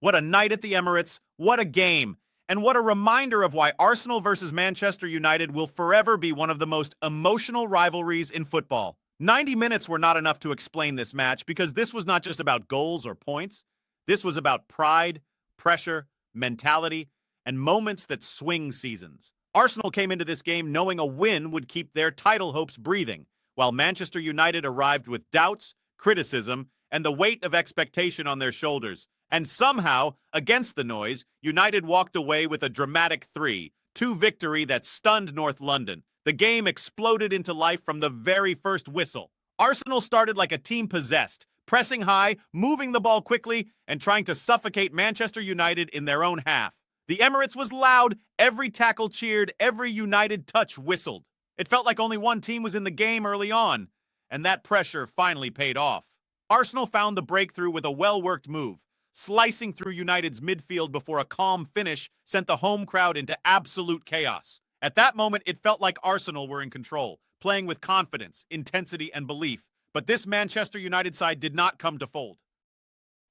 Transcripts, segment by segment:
What a night at the Emirates, what a game, and what a reminder of why Arsenal versus Manchester United will forever be one of the most emotional rivalries in football. 90 minutes were not enough to explain this match because this was not just about goals or points. This was about pride, pressure, mentality, and moments that swing seasons. Arsenal came into this game knowing a win would keep their title hopes breathing, while Manchester United arrived with doubts, criticism, and the weight of expectation on their shoulders. And somehow, against the noise, United walked away with a dramatic 3-2 victory that stunned North London. The game exploded into life from the very first whistle. Arsenal started like a team possessed, pressing high, moving the ball quickly, and trying to suffocate Manchester United in their own half. The Emirates was loud, every tackle cheered, every United touch whistled. It felt like only one team was in the game early on, and that pressure finally paid off. Arsenal found the breakthrough with a well-worked move, slicing through United's midfield before a calm finish sent the home crowd into absolute chaos. At that moment, it felt like Arsenal were in control, playing with confidence, intensity, and belief. But this Manchester United side did not come to fold.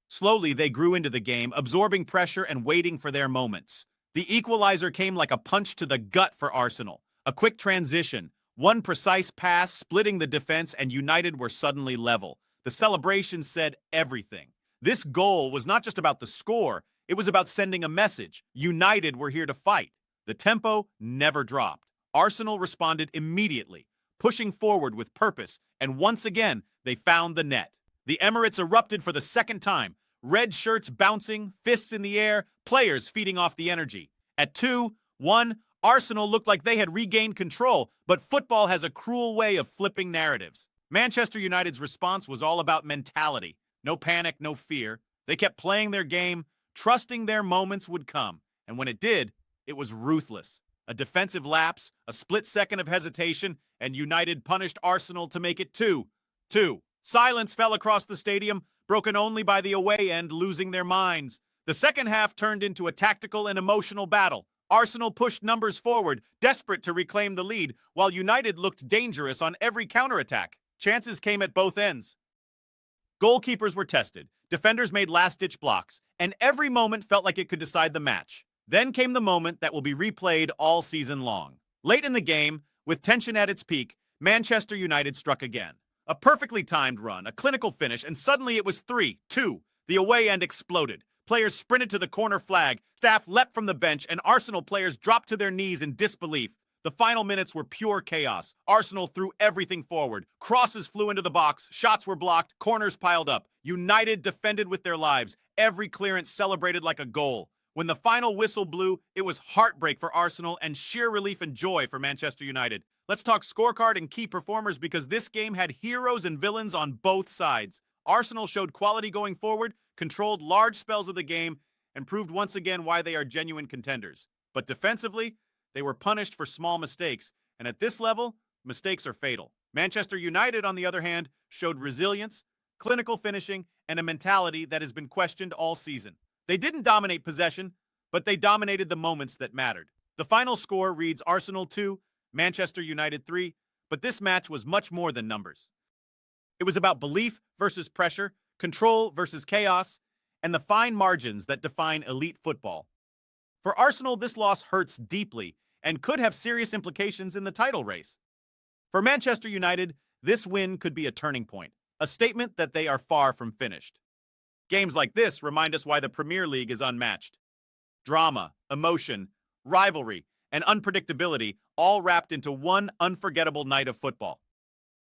Slowly, they grew into the game, absorbing pressure and waiting for their moments. The equalizer came like a punch to the gut for Arsenal. A quick transition, one precise pass splitting the defense, and United were suddenly level. The celebration said everything. This goal was not just about the score, it was about sending a message. United were here to fight. The tempo never dropped. Arsenal responded immediately, pushing forward with purpose, and once again, they found the net. The Emirates erupted for the second time, red shirts bouncing, fists in the air, players feeding off the energy. At 2-1, Arsenal looked like they had regained control, but football has a cruel way of flipping narratives. Manchester United's response was all about mentality. No panic, no fear. They kept playing their game, trusting their moments would come. And when it did, it was ruthless. A defensive lapse, a split second of hesitation, and United punished Arsenal to make it 2-2. Silence fell across the stadium, broken only by the away end losing their minds. The second half turned into a tactical and emotional battle. Arsenal pushed numbers forward, desperate to reclaim the lead, while United looked dangerous on every counterattack. Chances came at both ends. Goalkeepers were tested, defenders made last-ditch blocks, and every moment felt like it could decide the match. Then came the moment that will be replayed all season long. Late in the game, with tension at its peak, Manchester United struck again. A perfectly timed run, a clinical finish, and suddenly it was 3-2. The away end exploded. Players sprinted to the corner flag, staff leapt from the bench, and Arsenal players dropped to their knees in disbelief. The final minutes were pure chaos. Arsenal threw everything forward. Crosses flew into the box, shots were blocked, corners piled up. United defended with their lives. Every clearance celebrated like a goal. When the final whistle blew, it was heartbreak for Arsenal and sheer relief and joy for Manchester United. Let's talk scorecard and key performers because this game had heroes and villains on both sides. Arsenal showed quality going forward, controlled large spells of the game, and proved once again why they are genuine contenders. But defensively, they were punished for small mistakes, and at this level, mistakes are fatal. Manchester United, on the other hand, showed resilience, clinical finishing, and a mentality that has been questioned all season. They didn't dominate possession, but they dominated the moments that mattered. The final score reads Arsenal 2, Manchester United 3, but this match was much more than numbers. It was about belief versus pressure, control versus chaos, and the fine margins that define elite football. For Arsenal, this loss hurts deeply and could have serious implications in the title race. For Manchester United, this win could be a turning point, a statement that they are far from finished. Games like this remind us why the Premier League is unmatched. Drama, emotion, rivalry, and unpredictability all wrapped into one unforgettable night of football.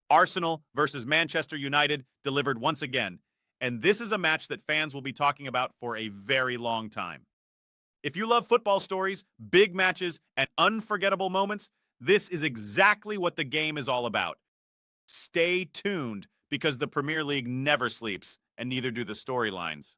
Arsenal versus Manchester United delivered once again, and this is a match that fans will be talking about for a very long time. If you love football stories, big matches, and unforgettable moments, this is exactly what the game is all about. Stay tuned because the Premier League never sleeps, and neither do the storylines.